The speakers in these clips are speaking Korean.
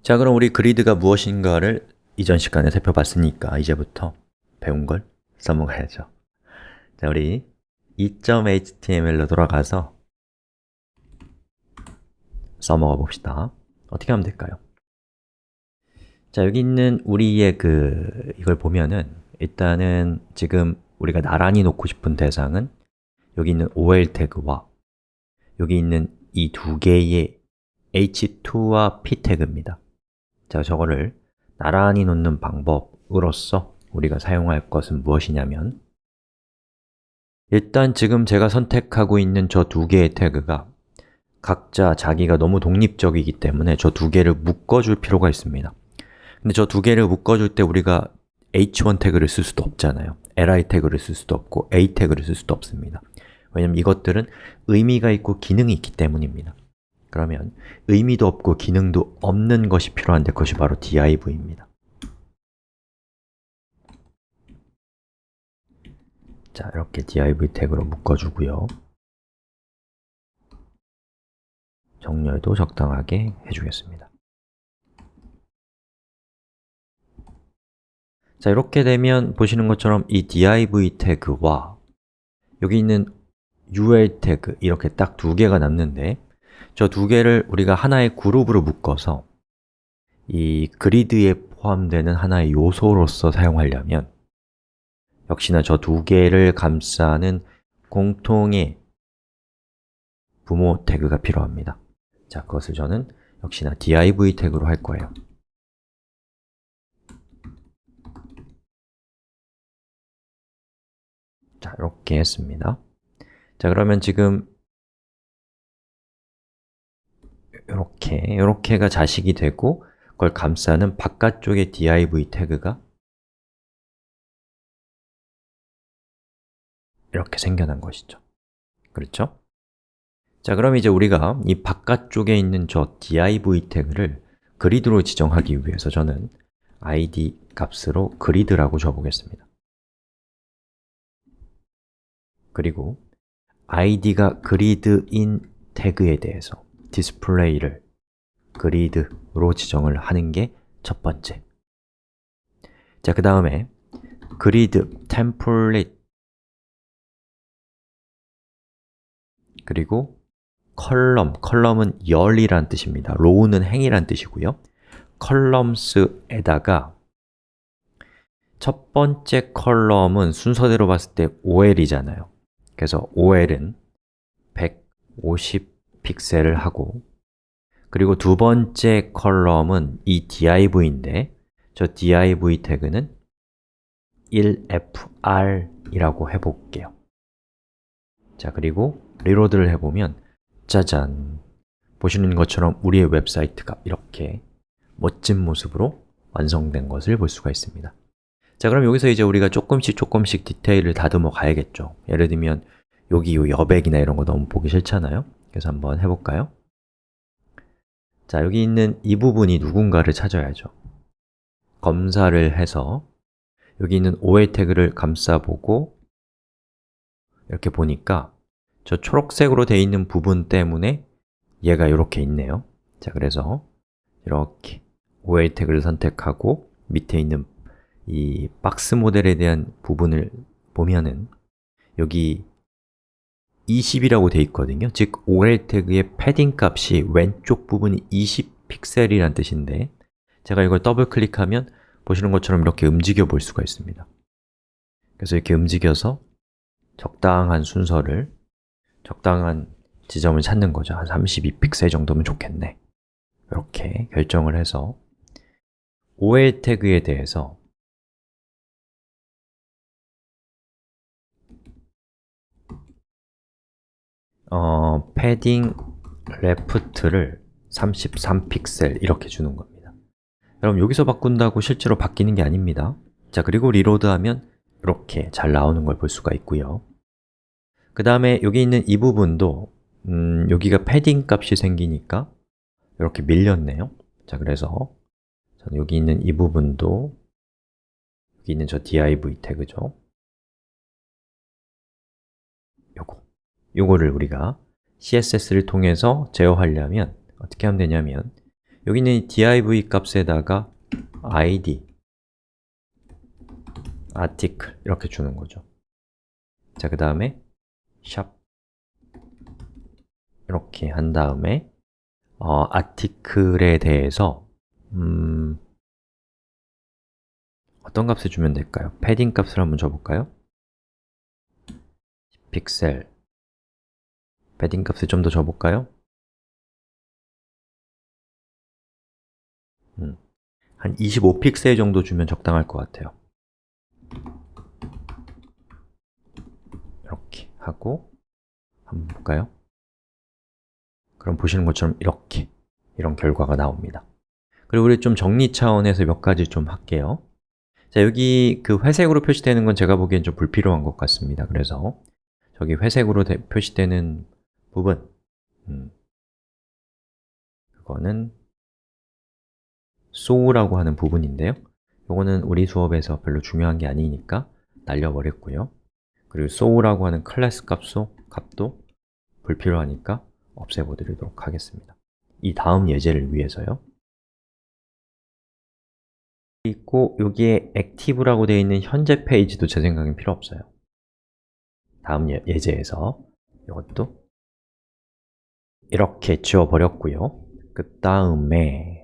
자, 그럼 우리 그리드가 무엇인가를 이전 시간에 살펴봤으니까 이제부터 배운 걸 써먹어야죠. 자, 우리 2.html로 돌아가서 써먹어 봅시다. 어떻게 하면 될까요? 자, 여기 있는 우리의 이걸 보면은 일단은 지금 우리가 나란히 놓고 싶은 대상은 여기 있는 OL 태그와 여기 있는 이 두 개의 h2와 p 태그입니다. 자, 저거를 나란히 놓는 방법으로서 우리가 사용할 것은 무엇이냐면 일단 지금 제가 선택하고 있는 저 두 개의 태그가 각자 자기가 너무 독립적이기 때문에 저 두 개를 묶어줄 필요가 있습니다. 근데 저 두 개를 묶어줄 때 우리가 h1 태그를 쓸 수도 없잖아요. li 태그를 쓸 수도 없고 a 태그를 쓸 수도 없습니다. 왜냐면 이것들은 의미가 있고 기능이 있기 때문입니다. 그러면 의미도 없고 기능도 없는 것이 필요한데 그것이 바로 div입니다. 자, 이렇게 div 태그로 묶어주고요. 정렬도 적당하게 해주겠습니다. 자, 이렇게 되면 보시는 것처럼 이 div 태그와 여기 있는 ul 태그 이렇게 딱 두 개가 남는데 저 두 개를 우리가 하나의 그룹으로 묶어서 이 그리드에 포함되는 하나의 요소로서 사용하려면 역시나 저 두 개를 감싸는 공통의 부모 태그가 필요합니다. 자, 그것을 저는 역시나 div 태그로 할 거예요. 자, 이렇게 했습니다. 자, 그러면 지금 이렇게가 자식이 되고 그걸 감싸는 바깥쪽의 div 태그가 이렇게 생겨난 것이죠. 그렇죠? 자, 그럼 이제 우리가 이 바깥쪽에 있는 저 div 태그를 그리드로 지정하기 위해서 저는 id 값으로 그리드라고 줘보겠습니다. 그리고 id가 그리드인 태그에 대해서 디스플레이를 그리드로 지정을 하는 게 첫 번째. 자, 그 다음에 그리드 템플릿 그리고 컬럼은 열이란 뜻입니다. row는 행이란 뜻이고요. columns에다가 첫 번째 컬럼은 순서대로 봤을 때 OL이잖아요. 그래서 OL은 150 픽셀을 하고 그리고 두 번째 컬럼은 이 div인데 저 div 태그는 1fr이라고 해볼게요. 자, 그리고 리로드를 해보면 짜잔! 보시는 것처럼 우리의 웹사이트가 이렇게 멋진 모습으로 완성된 것을 볼 수가 있습니다. 자, 그럼 여기서 이제 우리가 조금씩 디테일을 다듬어 가야겠죠. 예를 들면 여기 요 여백이나 이런 거 너무 보기 싫잖아요. 그래서 한번 해볼까요? 자, 여기 있는 이 부분이 누군가를 찾아야죠. 검사를 해서 여기 있는 OL 태그를 감싸보고 이렇게 보니까 저 초록색으로 되어 있는 부분 때문에 얘가 이렇게 있네요. 자, 그래서 이렇게 OL 태그를 선택하고 밑에 있는 이 박스 모델에 대한 부분을 보면은 여기 20이라고 되어 있거든요. 즉, OL 태그의 패딩 값이 왼쪽 부분이 20 픽셀이란 뜻인데 제가 이걸 더블 클릭하면 보시는 것처럼 이렇게 움직여 볼 수가 있습니다. 그래서 이렇게 움직여서 적당한 순서를, 적당한 지점을 찾는 거죠. 한 32 픽셀 정도면 좋겠네. 이렇게 결정을 해서 OL 태그에 대해서 패딩 레프트를 33 픽셀 이렇게 주는 겁니다. 여러분, 여기서 바꾼다고 실제로 바뀌는 게 아닙니다. 자, 그리고 리로드하면 이렇게 잘 나오는 걸 볼 수가 있고요. 그 다음에 여기 있는 이 부분도 여기가 패딩 값이 생기니까 이렇게 밀렸네요. 자, 그래서 저는 여기 있는 이 부분도 여기 있는 저 div 태그죠. 요거를 우리가 CSS를 통해서 제어하려면 어떻게 하면 되냐면 여기 있는 이 div 값에다가 id, article 이렇게 주는 거죠. 자, 그 다음에 샵 이렇게 한 다음에 article에 대해서 어떤 값을 주면 될까요? 패딩 값을 한번 줘볼까요? 픽셀 패딩 값을 좀 더 줘볼까요? 한 25픽셀 정도 주면 적당할 것 같아요. 이렇게 하고 한번 볼까요? 그럼 보시는 것처럼 이렇게 이런 결과가 나옵니다. 그리고 우리 좀 정리 차원에서 몇 가지 좀 할게요. 자, 여기 그 회색으로 표시되는 건 제가 보기엔 좀 불필요한 것 같습니다. 그래서 저기 회색으로 표시되는 부분 그거는 so라고 하는 부분인데요. 이거는 우리 수업에서 별로 중요한 게 아니니까 날려버렸고요. 그리고 so라고 하는 클래스 값도 불필요하니까 없애버리도록 하겠습니다. 이 다음 예제를 위해서요. 그리고 여기에 active라고 되어 있는 현재 페이지도 제 생각엔 필요 없어요. 다음 예제에서 이것도 이렇게 지워버렸고요. 그 다음에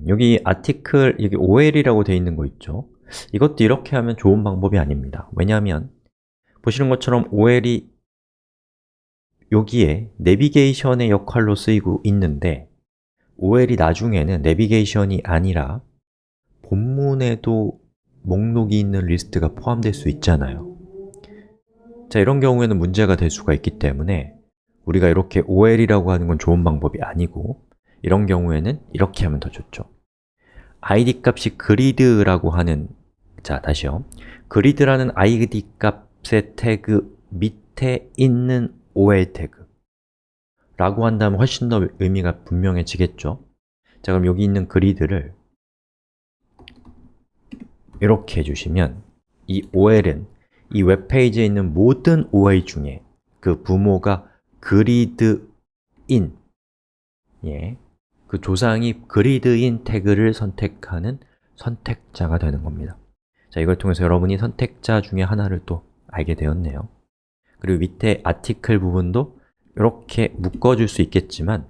여기 article, 여기 ol이라고 되어 있는 거 있죠? 이것도 이렇게 하면 좋은 방법이 아닙니다. 왜냐하면 보시는 것처럼 ol이 여기에 내비게이션의 역할로 쓰이고 있는데 ol이 나중에는 내비게이션이 아니라 본문에도 목록이 있는 리스트가 포함될 수 있잖아요. 자, 이런 경우에는 문제가 될 수가 있기 때문에 우리가 이렇게 ol이라고 하는 건 좋은 방법이 아니고 이런 경우에는 이렇게 하면 더 좋죠. id 값이 grid라고 하는, 자, 다시요. grid라는 id 값의 태그 밑에 있는 ol 태그 라고 한다면 훨씬 더 의미가 분명해지겠죠. 자, 그럼 여기 있는 grid를 이렇게 해주시면 이 ol은 이 웹페이지에 있는 모든 ol 중에 그 부모가 gridin, 그 조상이 gridin 태그를 선택하는 선택자가 되는 겁니다. 자, 이걸 통해서 여러분이 선택자 중에 하나를 또 알게 되었네요. 그리고 밑에 article 부분도 이렇게 묶어줄 수 있겠지만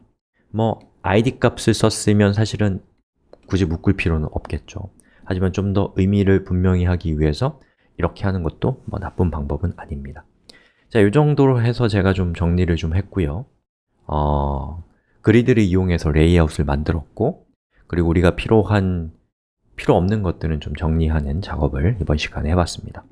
id 값을 썼으면 사실은 굳이 묶을 필요는 없겠죠. 하지만 좀 더 의미를 분명히 하기 위해서 이렇게 하는 것도 나쁜 방법은 아닙니다. 자, 이 정도로 해서 제가 좀 정리를 좀 했고요. 그리드를 이용해서 레이아웃을 만들었고 그리고 우리가 필요 없는 것들은 좀 정리하는 작업을 이번 시간에 해봤습니다.